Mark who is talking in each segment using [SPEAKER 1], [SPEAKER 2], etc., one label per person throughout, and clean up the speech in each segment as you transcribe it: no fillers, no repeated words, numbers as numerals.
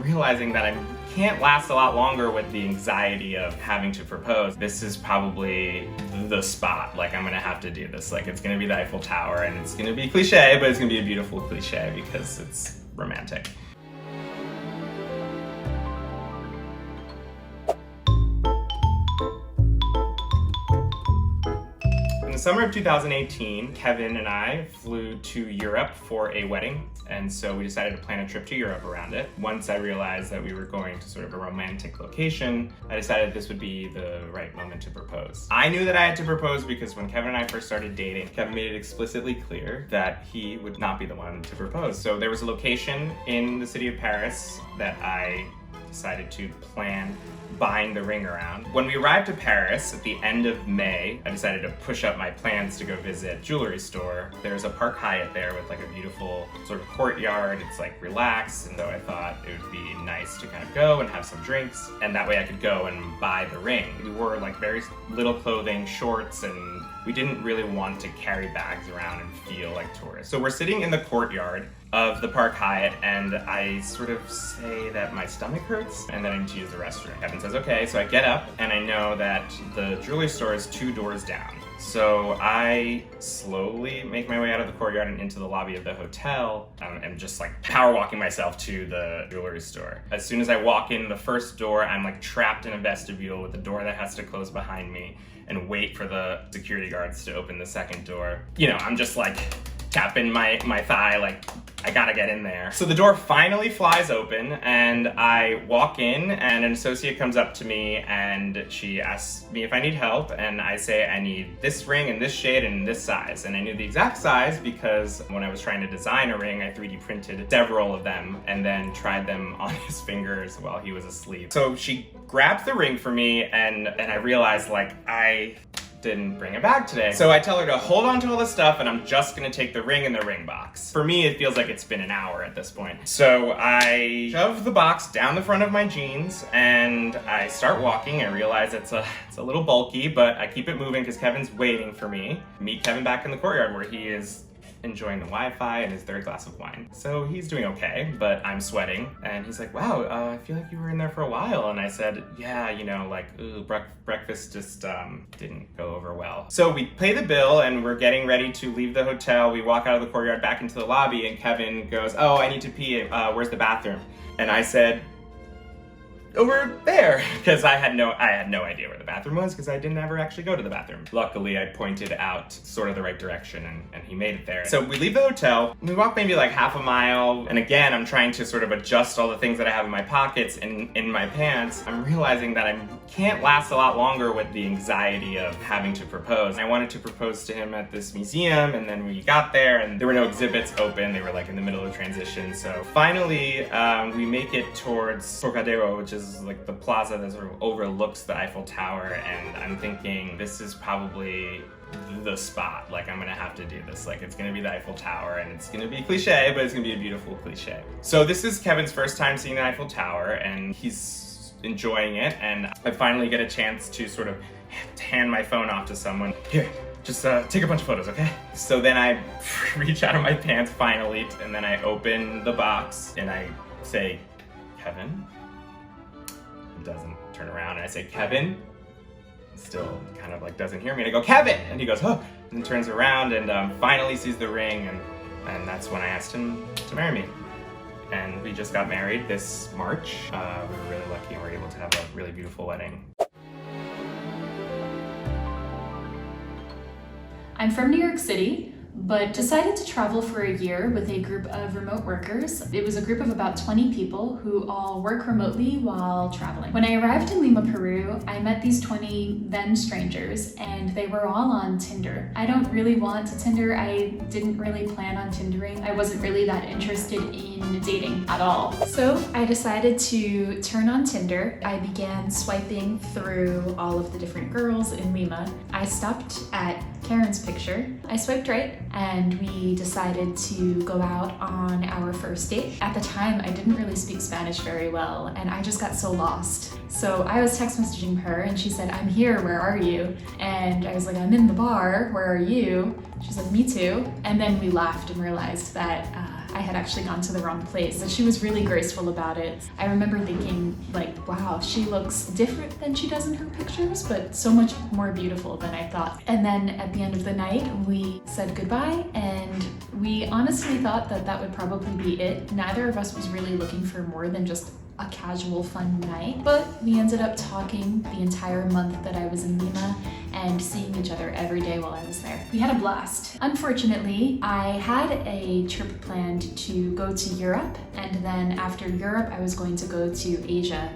[SPEAKER 1] realizing that I can't last a lot longer with the anxiety of having to propose. This is probably the spot. Like, I'm gonna have to do this. Like, it's gonna be the Eiffel Tower, and it's gonna be cliche, but it's gonna be a beautiful cliche because it's romantic. In the summer of 2018, Kevin and I flew to Europe for a wedding, and so we decided to plan a trip to Europe around it. Once I realized that we were going to sort of a romantic location, I decided this would be the right moment to propose. I knew that I had to propose because when Kevin and I first started dating, Kevin made it explicitly clear that he would not be the one to propose. So there was a location in the city of Paris that I decided to plan buying the ring around. When we arrived to Paris at the end of May, I decided to push up my plans to go visit a jewelry store. There's a Park Hyatt there with like a beautiful sort of courtyard. It's like relaxed, and so I thought it would be nice to kind of go and have some drinks, and that way I could go and buy the ring. We wore like very little clothing, shorts, and we didn't really want to carry bags around and feel like tourists. So we're sitting in the courtyard of the Park Hyatt, and I sort of say that my stomach hurts and that I need to use the restroom. Kevin says, okay, so I get up and I know that the jewelry store is 2 doors down. So I slowly make my way out of the courtyard and into the lobby of the hotel, and just like power walking myself to the jewelry store. As soon as I walk in the first door, I'm like trapped in a vestibule with the door that has to close behind me and wait for the security guards to open the second door. You know, I'm just like tapping my thigh, like, I gotta get in there. So the door finally flies open and I walk in, and an associate comes up to me and she asks me if I need help, and I say I need this ring in this shade and this size. And I knew the exact size because when I was trying to design a ring, I 3D printed several of them and then tried them on his fingers while he was asleep. So she grabs the ring for me, and I realized like I didn't bring a bag today. So I tell her to hold on to all the stuff and I'm just gonna take the ring in the ring box. For me, it feels like it's been an hour at this point. So I shove the box down the front of my jeans and I start walking. I realize it's a little bulky, but I keep it moving because Kevin's waiting for me. Meet Kevin back in the courtyard where he is enjoying the Wi-Fi and his 3rd glass of wine. So he's doing okay, but I'm sweating. And he's like, wow, I feel like you were in there for a while. And I said, yeah, you know, like, breakfast just didn't go over well. So we pay the bill and we're getting ready to leave the hotel. We walk out of the courtyard back into the lobby and Kevin goes, oh, I need to pee, where's the bathroom? And I said, over there, because I had no idea where the bathroom was because I didn't ever actually go to the bathroom. Luckily, I pointed out sort of the right direction and he made it there. So we leave the hotel, we walk maybe like half a mile, and again, I'm trying to sort of adjust all the things that I have in my pockets and in my pants. I'm realizing that I can't last a lot longer with the anxiety of having to propose. I wanted to propose to him at this museum, and then we got there and there were no exhibits open. They were like in the middle of transition. So finally, we make it towards Trocadero, which is like the plaza that sort of overlooks the Eiffel Tower, and I'm thinking this is probably the spot. Like, I'm gonna have to do this. Like, it's gonna be the Eiffel Tower, and it's gonna be cliche, but it's gonna be a beautiful cliche. So this is Kevin's first time seeing the Eiffel Tower, and he's enjoying it, and I finally get a chance to sort of hand my phone off to someone. Here, just take a bunch of photos, okay? So then I reach out of my pants finally, and then I open the box, and I say, Kevin? Doesn't turn around, and I say, Kevin? Still kind of like doesn't hear me, and I go, Kevin! And he goes, oh, and turns around and finally sees the ring, and that's when I asked him to marry me. And we just got married this March. We were really lucky and were able to have a really beautiful wedding.
[SPEAKER 2] I'm from New York City, but decided to travel for a year with a group of remote workers. It was a group of about 20 people who all work remotely while traveling. When I arrived in Lima, Peru, I met these 20 then strangers, and they were all on Tinder. I don't really want to Tinder. I didn't really plan on Tindering. I wasn't really that interested in dating at all. So I decided to turn on Tinder. I began swiping through all of the different girls in Lima. I stopped at Karen's picture. I swiped right, and we decided to go out on our first date. At the time, I didn't really speak Spanish very well, and I just got so lost. So I was text messaging her, and she said, I'm here, where are you? And I was like, I'm in the bar, where are you? She's like, me too. And then we laughed and realized that I had actually gone to the wrong place. And she was really graceful about it. I remember thinking like, wow, she looks different than she does in her pictures, but so much more beautiful than I thought. And then at the end of the night, we said goodbye, and we honestly thought that that would probably be it. Neither of us was really looking for more than just a casual fun night, but we ended up talking the entire month that I was in Lima and seeing each other every day while I was there. We had a blast. Unfortunately, I had a trip planned to go to Europe, and then after Europe I was going to go to Asia,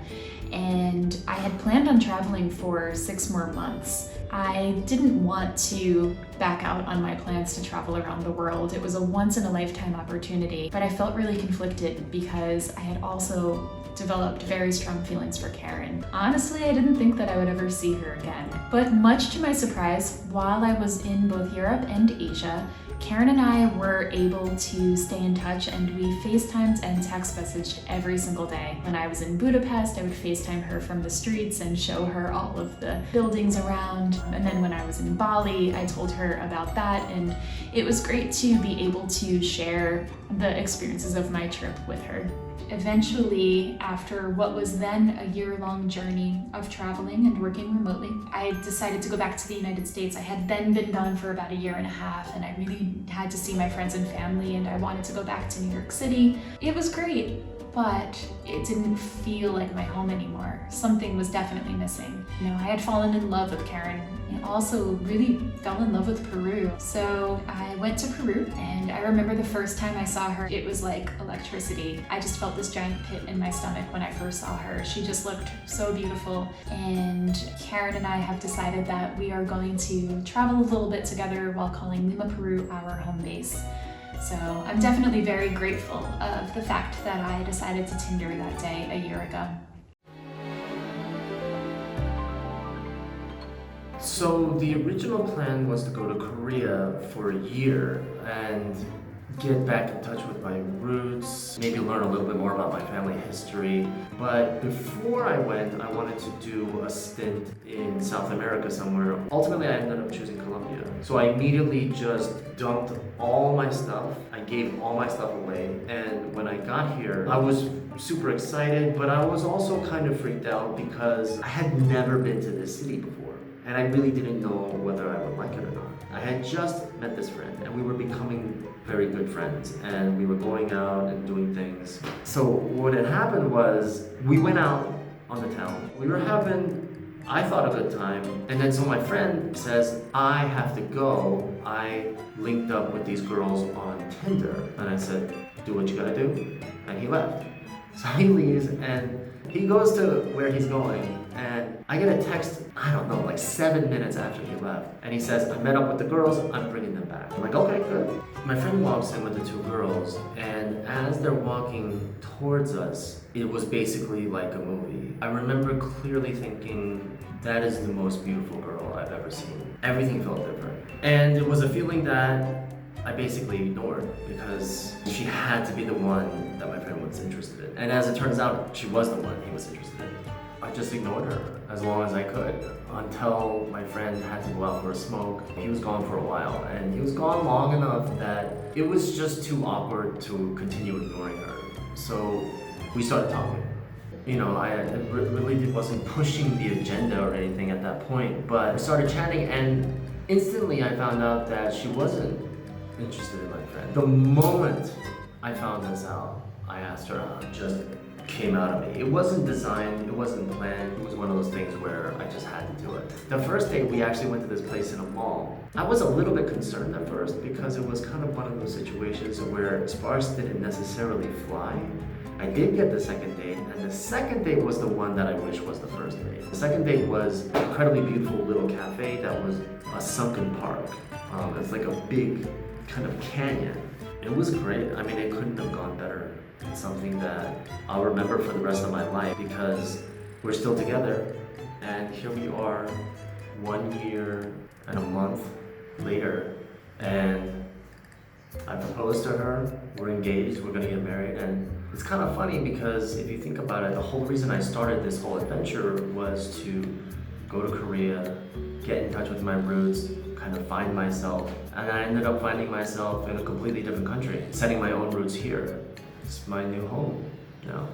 [SPEAKER 2] and I had planned on traveling for 6 more months. I didn't want to back out on my plans to travel around the world. It was a once-in-a-lifetime opportunity, but I felt really conflicted because I had also developed very strong feelings for Karen. Honestly, I didn't think that I would ever see her again. But much to my surprise, while I was in both Europe and Asia, Karen and I were able to stay in touch, and we FaceTimed and text messaged every single day. When I was in Budapest, I would FaceTime her from the streets and show her all of the buildings around. And then when I was in Bali, I told her about that, and it was great to be able to share the experiences of my trip with her. Eventually, after what was then a year-long journey of traveling and working remotely, I decided to go back to the United States. I had then been gone for about 1.5 years, and I really had to see my friends and family, and I wanted to go back to New York City. It was great, but it didn't feel like my home anymore. Something was definitely missing. You know, I had fallen in love with Karen and also really fell in love with Peru. So I went to Peru, and I remember the first time I saw her, it was like electricity. I just felt this giant pit in my stomach when I first saw her. She just looked so beautiful. And Karen and I have decided that we are going to travel a little bit together while calling Lima, Peru our home base. So I'm definitely very grateful of the fact that I decided to Tinder that day a year ago.
[SPEAKER 3] So the original plan was to go to Korea for a year and get back in touch with my roots, maybe learn a little bit more about my family history. But before I went, I wanted to do a stint in South America somewhere. Ultimately, I ended up choosing Colombia. So I immediately just dumped all my stuff. I gave all my stuff away. And when I got here, I was super excited, but I was also kind of freaked out because I had never been to this city before. And I really didn't know whether I would like it or not. I had just met this friend, and we were becoming very good friends, and we were going out and doing things. So what had happened was, we went out on the town. We were having, I thought, a good time, and then so my friend says, I have to go. I linked up with these girls on Tinder, and I said, do what you gotta do, and he left. So he leaves, and he goes to where he's going, and I get a text, I don't know, like 7 minutes after he left. And he says, I met up with the girls, I'm bringing them back. I'm like, okay, good. My friend walks in with the 2 girls, and as they're walking towards us, it was basically like a movie. I remember clearly thinking, that is the most beautiful girl I've ever seen. Everything felt different. And it was a feeling that I basically ignored because she had to be the one that my friend was interested in. And as it turns out, she was the one he was interested in. I just ignored her as long as I could until my friend had to go out for a smoke. He was gone for a while, and he was gone long enough that it was just too awkward to continue ignoring her. So we started talking. You know, I really wasn't pushing the agenda or anything at that point, but we started chatting, and instantly I found out that she wasn't interested in my friend. The moment I found this out, I asked her out. It just came out of me. It wasn't designed, it wasn't planned. It was one of those things where I just had to do it. The first date, we actually went to this place in a mall. I was a little bit concerned at first because it was kind of one of those situations where sparks didn't necessarily fly. I did get the second date, and the second date was the one that I wish was the first date. The second date was an incredibly beautiful little cafe that was a sunken park. It's like a big kind of canyon. It was great. I mean, it couldn't have gone better. It's something that I'll remember for the rest of my life because we're still together, and here we are 1 year and a month later, and I proposed to her, we're engaged, we're gonna get married, and it's kind of funny because if you think about it, the whole reason I started this whole adventure was to go to Korea, get in touch with my roots, kind of find myself And I ended up finding myself in a completely different country, setting my own roots here. It's my new home now.